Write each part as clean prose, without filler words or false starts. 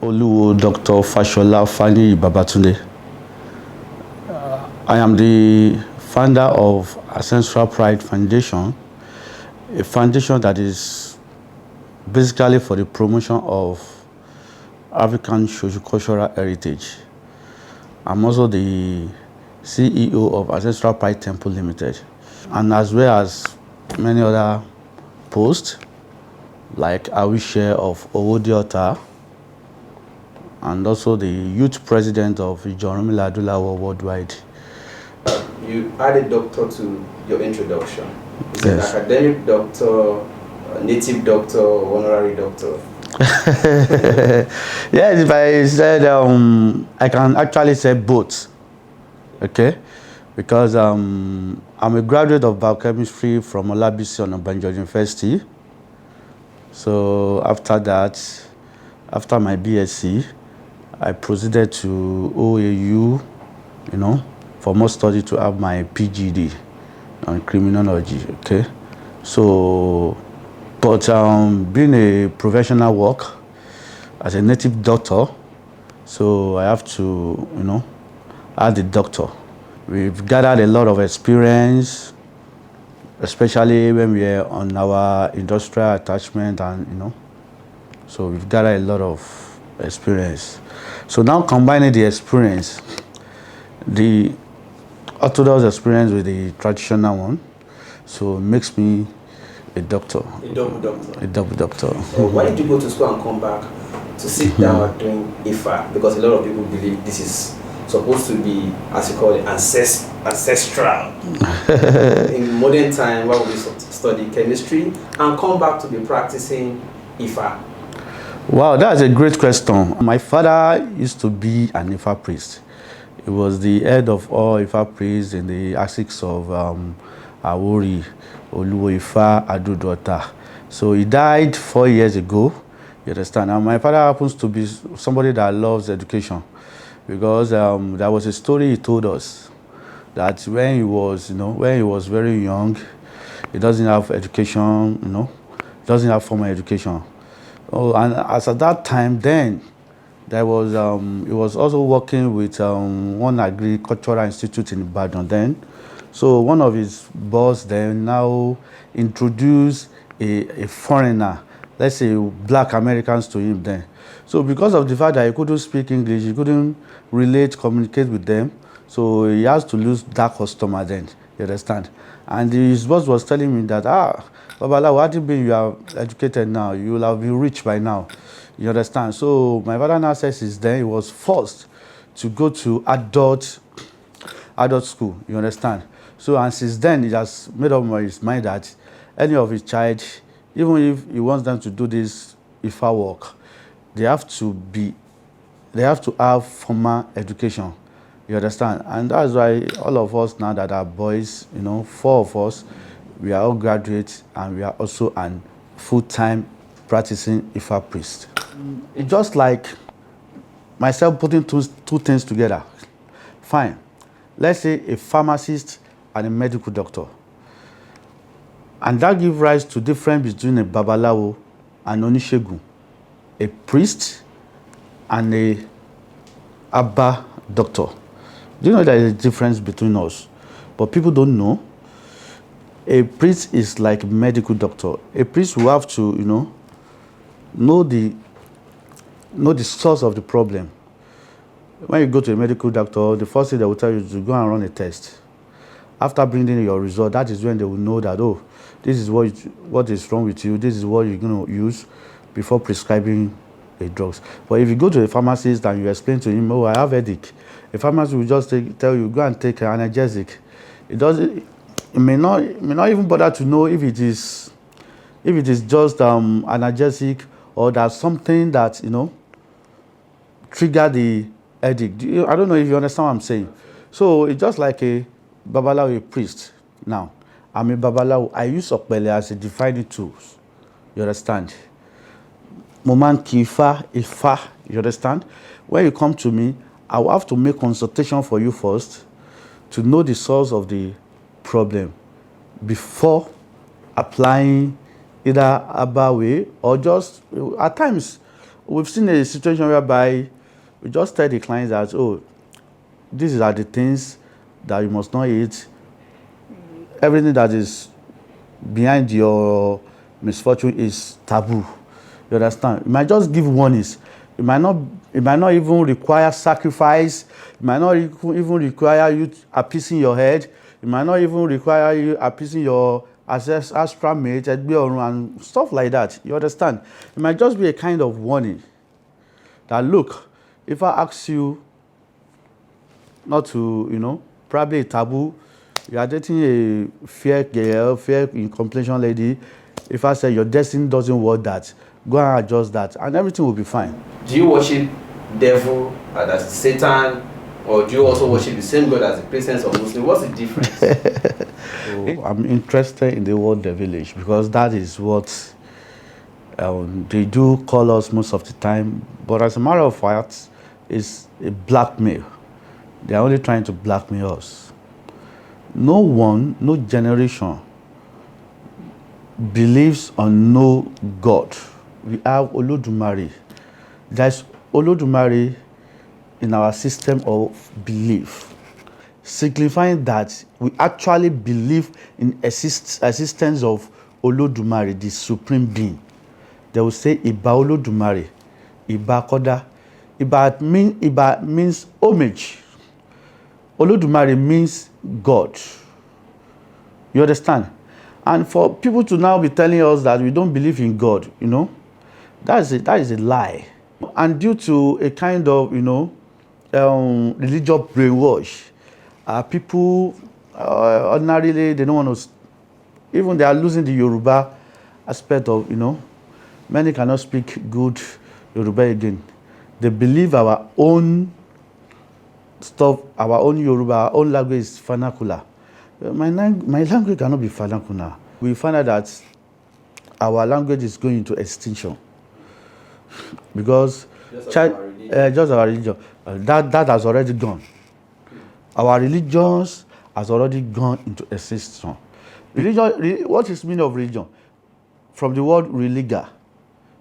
Oluwo Dr. Fashola Fani Babatunde. I am the founder of Ancestral Pride Foundation, a foundation that is basically for the promotion of African socio-cultural heritage. I'm also the CEO of Ancestral Pride Temple Limited, and as well as many other posts, like I will share of Owodiota, and also the youth president of Jorumila Adulawo Worldwide. You added doctor to your introduction. Is Yes. an academic doctor, a native doctor, honorary doctor? Yes, if I said I can actually say both. Okay, because I'm a graduate of biochemistry from Olabisi Onabanjo University. So after that, after my BSc, I proceeded to OAU, for more study to have my PGD on criminology. Okay, so but being a professional work as a native doctor, so I have to add the doctor. We've gathered a lot of experience, especially when we are on our industrial attachment, and so we've gathered a lot of experience. So now combining the experience, the orthodox experience with the traditional one, so it makes me a doctor. A double doctor. A double doctor. So why did you go to school and come back to sit down doing Ifa? Because a lot of people believe this is supposed to be, as you call it, ancestral. In modern time, why would we study chemistry and come back to be practicing Ifa? Wow, that's a great question. My father used to be an Ifa priest. He was the head of all Ifa priests in the axis of Awori, Oluwo Ifa Adudota. So he died 4 years ago. You understand? And my father happens to be somebody that loves education, because there was a story he told us that when he was very young, he doesn't have education, doesn't have formal education. Oh, and as at that time, then there was he was also working with one agricultural institute in Ibadan then. So one of his boss then now introduced a foreigner, let's say black Americans, to him then. So because of the fact that he couldn't speak English, he couldn't relate, communicate with them, so he has to lose that customer then, you understand? And his boss was telling me that, Babalawo, what do you mean you are educated now? You will have been rich by now. You understand? So my father now says since then he was forced to go to adult school. You understand? So and since then he has made up his mind that any of his child, even if he wants them to do this Ifa work, they have to have formal education. You understand? And that's why all of us now that are boys, 4 of us, we are all graduates, and we are also an full-time practicing Ifa priest. It's just like myself putting two things together. Fine. Let's say a pharmacist and a medical doctor. And that gives rise to difference between a Babalawo and Onishegun, a priest and a Abba doctor. Do you know there is a difference between us? But people don't know. A priest is like a medical doctor. A priest will have to, know the source of the problem. When you go to a medical doctor, the first thing they will tell you is to go and run a test. After bringing your result, that is when they will know that, this is what is wrong with you, this is what you're going to use before prescribing a drugs. But if you go to a pharmacist and you explain to him, I have headache, a pharmacist will just tell you, go and take an analgesic. It may not even bother to know if it is just analgesic, or there's something that trigger the headache. I don't know if you understand what I'm saying. So it's just like a Babalawo, a priest. Now, I'm a Babalawo. I use Okpele as a defining tool. You understand? Moman Kifa, Ifa. You understand? When you come to me, I will have to make consultation for you first to know the source of the problem before applying either Abba way or just at times we've seen a situation whereby we just tell the clients that, oh, these are the things that you must not eat. Everything that is behind your misfortune is taboo. You understand? You might just give warnings. It might not even require sacrifice. It might not even require you appeasing your head. It might not even require you appeasing your astral mate, and stuff like that. You understand? It might just be a kind of warning that, look, if I ask you not to, probably a taboo, you are dating a fair girl, fair in complexion lady. If I say your destiny doesn't want that, go and adjust that, and everything will be fine. Do you worship devil as Satan, or do you also worship the same God as the Christians or Muslims? What's the difference? So I'm interested in the word devilish because that is what they do call us most of the time. But as a matter of fact, it's a blackmail. They are only trying to blackmail us. No one, no generation believes on no God. We have Olodumare. There's Olodumare in our system of belief, signifying that we actually believe in existence of Olodumare, the supreme being. They will say Iba Olodumare, Iba Koda. Iba means homage. Olodumare means God. You understand? And for people to now be telling us that we don't believe in God, that is a lie. And due to a kind of, religious brainwash, people ordinarily, they don't want to, even they are losing the Yoruba aspect of, many cannot speak good Yoruba again. They believe our own stuff, our own Yoruba, our own language is vernacular. My language cannot be vernacular. We find out that our language is going into extinction because just our religion that has already gone. Our religions has already gone into extinction. Religion, what is the meaning of religion? From the word religa.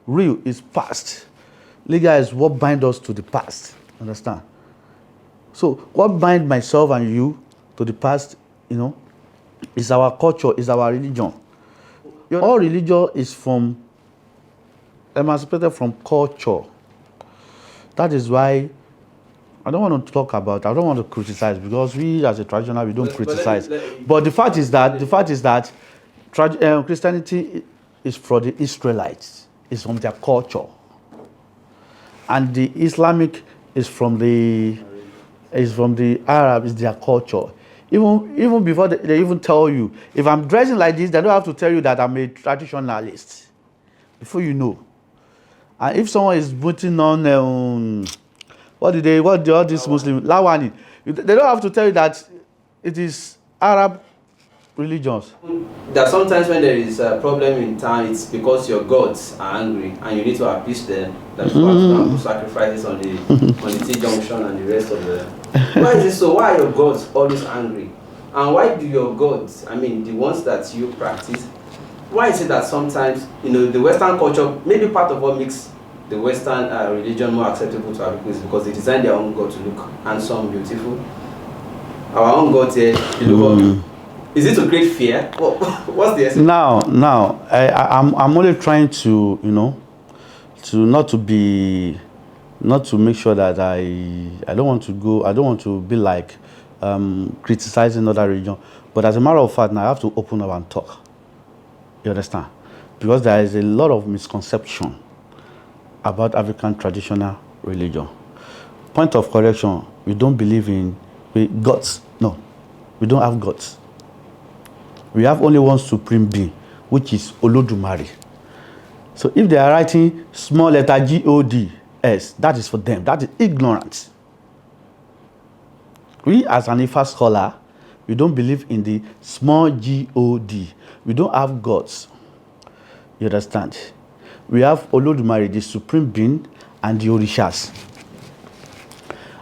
Real is past. Liga is what binds us to the past. Understand? So what binds myself and you to the past, is our culture, is our religion. All religion is emancipated from culture. That is why I don't want to criticize, because we as a traditional, we don't criticize. But the fact is that Christianity is for the Israelites. It's from their culture. And the Islamic is from the Arab, is their culture. Even before they even tell you, if I'm dressing like this, they don't have to tell you that I'm a traditionalist. Before you know. And if someone is putting on all these Muslim Lawani, they don't have to tell you that it is Arab religions. That sometimes when there is a problem in town, it's because your gods are angry and you need to appease them. That people have to put sacrifices on the T-junction and the rest of the. Why is it so? Why are your gods always angry? And why do your gods, the ones that you practice, why is it that sometimes the Western culture, maybe part of what makes the Western religion more acceptable to our people is because they design their own God to look handsome, beautiful. Our own God here, they look ugly. Is it to create fear? What's the essence? Now, I'm only trying to, not to make sure that I don't want to be like criticizing other religion. But as a matter of fact, now I have to open up and talk. You understand? Because there is a lot of misconception about African traditional religion. Point of correction, we don't believe in gods. No, we don't have gods. We have only one supreme being, which is Olodumare. So if they are writing small letter G-O-D-S, that is for them. That is ignorance. We as an Ifa scholar, we don't believe in the small G-O-D. We don't have gods. You understand? We have Olodumare, the supreme being, and the Orishas.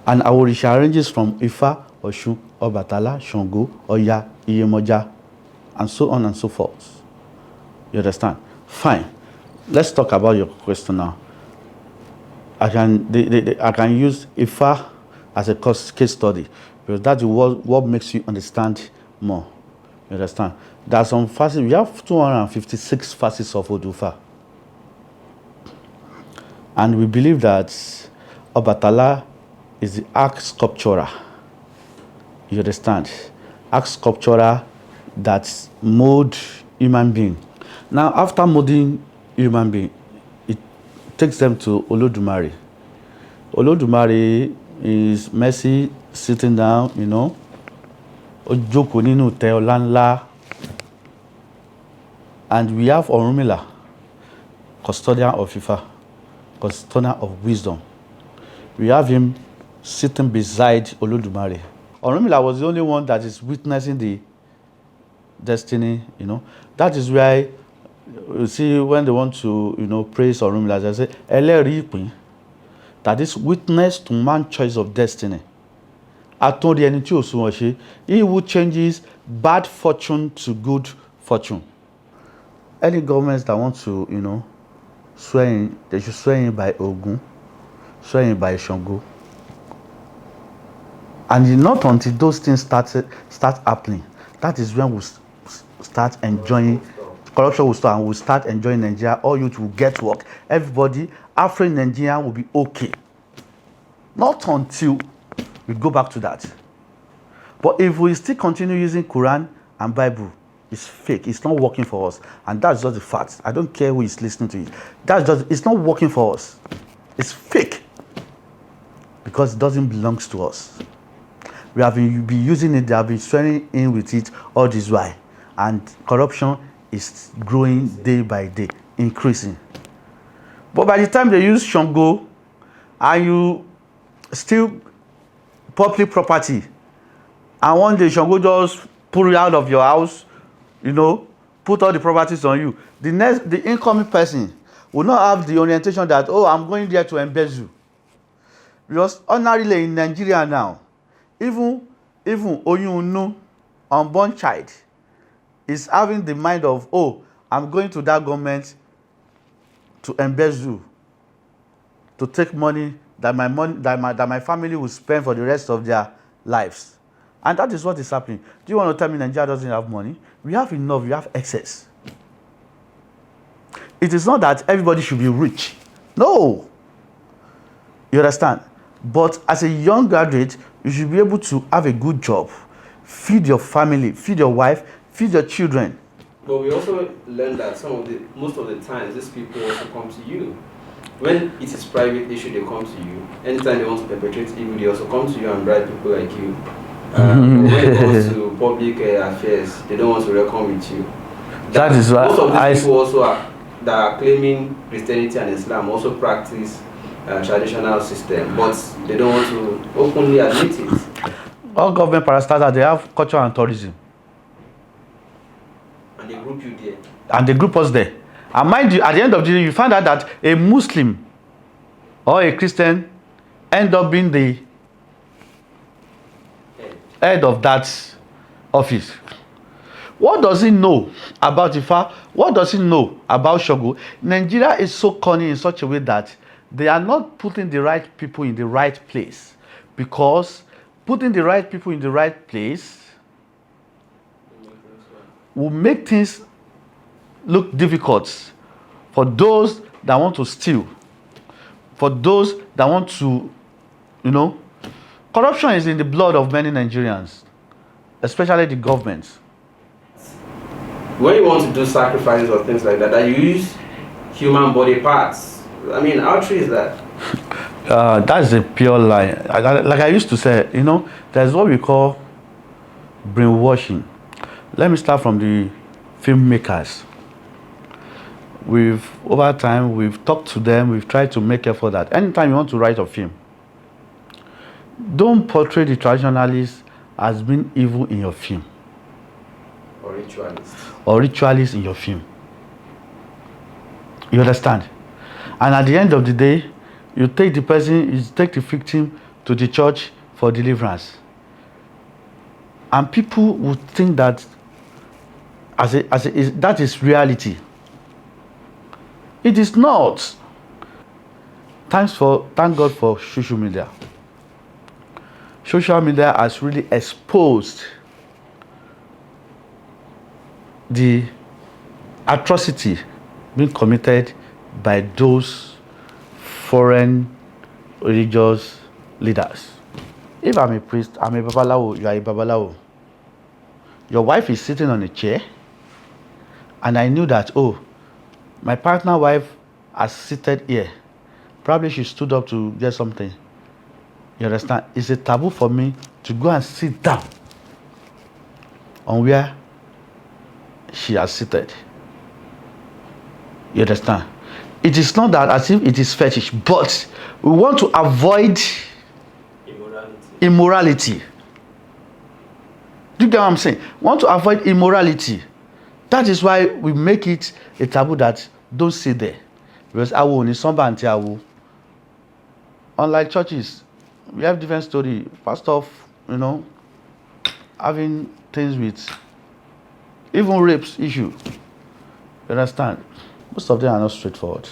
And our Orisha ranges from Ifa, Oshun, Obatala, Shango, Oya, Iyemoja, and so on and so forth. You understand? Fine. Let's talk about your question now. I can use Ifa as a case study, because that's what makes you understand more. You understand? There are some facets. We have 256 facets of Odufa, and we believe that Obatala is the arc sculpturer. You understand? Arc sculpturer that mold human being. Now, after molding human being, it takes them to Olodumare. Olodumare is Mercy sitting down, you know. Ojoko nínú ìtẹ́ ọlá ńlá. And we have Orunmila, custodian of Ifa, custodian of wisdom. We have him sitting beside Olodumare. Orunmila was the only one that is witnessing the destiny, you know. That is why you see when they want to, you know, praise Orunmila, they say, Ẹlẹ́rìí ìpín, that is witness to man's choice of destiny. Atọ́rí ẹni tí ò sunwọ̀n ṣe, he who changes bad fortune to good fortune. Any governments that want to, you know, swear in, they should swear in by Ogun, swear in by Shango. And not until those things start happening, that is when we start enjoying, corruption will start, and we'll start enjoying Nigeria. All youth will get work. Everybody, Afro Nigeria will be okay. Not until we go back to that. But if we still continue using Quran and Bible, it's fake. It's not working for us. And that's just the fact. I don't care who is listening to it. It's not working for us. It's fake. Because it doesn't belong to us. We have been using it, they have been swearing in with it all this while. And corruption is growing day by day, increasing. But by the time they use Shango, and you steal public property, and one day Shango just pull you out of your house, you know, put all the properties on you, the incoming person will not have the orientation that, oh, I'm going there to embezzle. Because ordinarily in Nigeria now, even Oyunu, unborn child, is having the mind of, oh, I'm going to that government to embezzle, to take money that my family will spend for the rest of their lives. And that is what is happening. Do you want to tell me Nigeria doesn't have money? We have enough, we have excess. It is not that everybody should be rich. No. You understand? But as a young graduate, you should be able to have a good job, feed your family, feed your wife, feed your children. But we also learned that most of the times, these people also come to you. When it is private issue, they come to you. Anytime they want to perpetrate evil, they also come to you and bribe people like you. When it comes to public affairs, they don't want to reckon with you. That is why most of these people also that are claiming Christianity and Islam also practice traditional system, but they don't want to openly admit it. All government parastatals, they have culture and tourism. And they group you there. And they group us there. And mind you, at the end of the day, you find out that a Muslim or a Christian end up being the head of that office. What does he know about Ifa? What does he know about Shogo? Nigeria is so cunning in such a way that they are not putting the right people in the right place. Because putting the right people in the right place will make things look difficult for those that want to steal, for those that want to, you know, corruption is in the blood of many Nigerians, especially the government. When you want to do sacrifices or things like that, you use human body parts. I mean, how true is that? That's a pure lie. Like I used to say, you know, there's what we call brainwashing. Let me start from the filmmakers. Over time, we've talked to them, we've tried to make effort that anytime you want to write a film, don't portray the traditionalists as being evil in your film. Or ritualists in your film. You understand? And at the end of the day, you take the victim to the church for deliverance. And people would think that that is reality. It is not. Thank God for social media. Social media has really exposed the atrocity being committed by those foreign religious leaders. If I'm a priest, I'm a babalawo, you are a babalawo. Your wife is sitting on a chair, and I knew that, oh, my partner wife has seated here. Probably she stood up to get something. You understand? It's a taboo for me to go and sit down on where she has seated. You understand? It is not that as if it is fetish, but we want to avoid immorality. Do you get what I'm saying? We want to avoid immorality. That is why we make it a taboo that don't sit there. Because awo ni somba anti awo. Unlike churches, we have different story. Pastor, having things with even rapes issue. You understand? Most of them are not straightforward.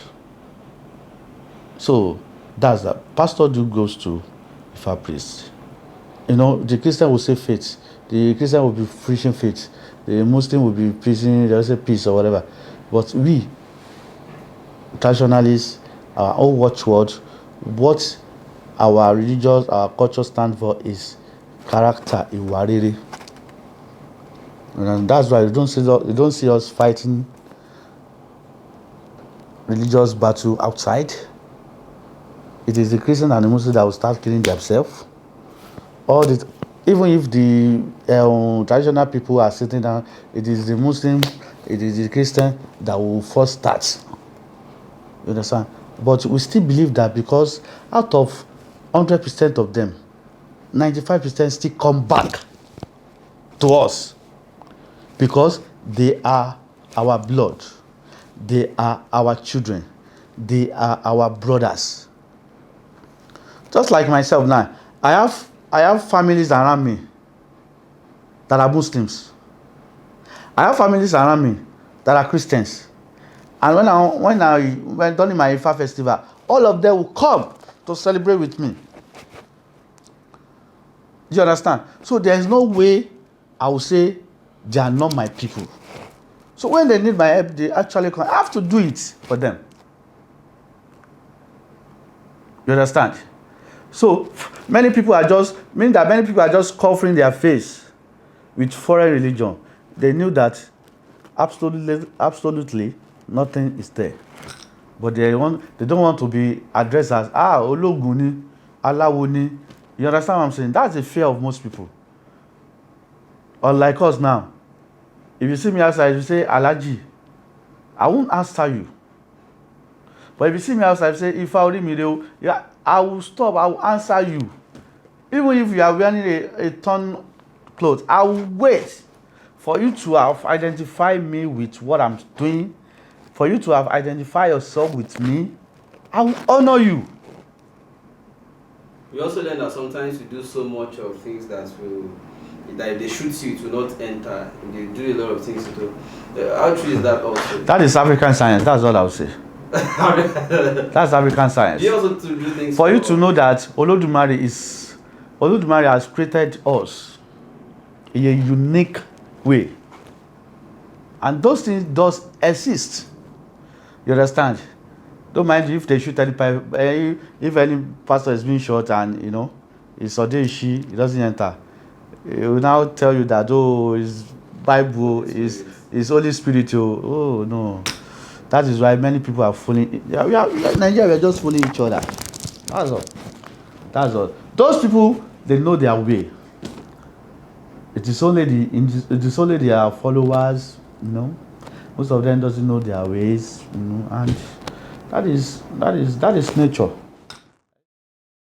So that's that. Pastor goes to Ifa priest. The Christian will say faith. The Christian will be preaching faith. The Muslim will be preaching, they'll say peace or whatever. But we, traditionalists, our own watchword, what our religious, our culture stand for is character, ìwà rere. And that's why you don't see us fighting religious battle outside. It is the Christian and the Muslim that will start killing themselves. Even if the traditional people are sitting down, it is the Muslim, it is the Christian that will first start. You understand? But we still believe that because out of 100% of them, 95% still come back to us because they are our blood, they are our children, they are our brothers. Just like myself now, I have families around me that are Muslims. I have families around me that are Christians. And when during my Ifa festival, all of them will come to celebrate with me. Do you understand? So there is no way I will say they are not my people. So when they need my help, they actually come. I have to do it for them. You understand? So many people are just covering their face with foreign religion. They knew that absolutely nothing is there. But they don't want to be addressed as Ológun ni, Aláwo ni. You understand what I'm saying? That's the fear of most people. Unlike us now. If you see me outside, you say Alhaji, I won't answer you. But if you see me outside, you say Ifa Orimire, yeah, I will stop, I will answer you. Even if you are wearing a torn clothes, I will wait for you to have identified me with what I'm doing, for you to have identified yourself with me. I will honor you. We also learn that sometimes we do so much of things that if they shoot you, it will not enter. They do a lot of things to do. How true is that also? That is African science. That's all I will say. That's African science. You also to do things for you to know that Olódùmarè has created us in a unique way, and those things does exist. You understand? Don't mind if they shoot if any pastor is being shot and it's Odeshi, it doesn't enter. It will now tell you that his Bible is Holy Spirit. Oh no. That is why many people are fooling. Nigeria, we are just fooling each other. That's all. Those people, they know their way. It is only their followers, Most of them doesn't know their ways, and that is nature.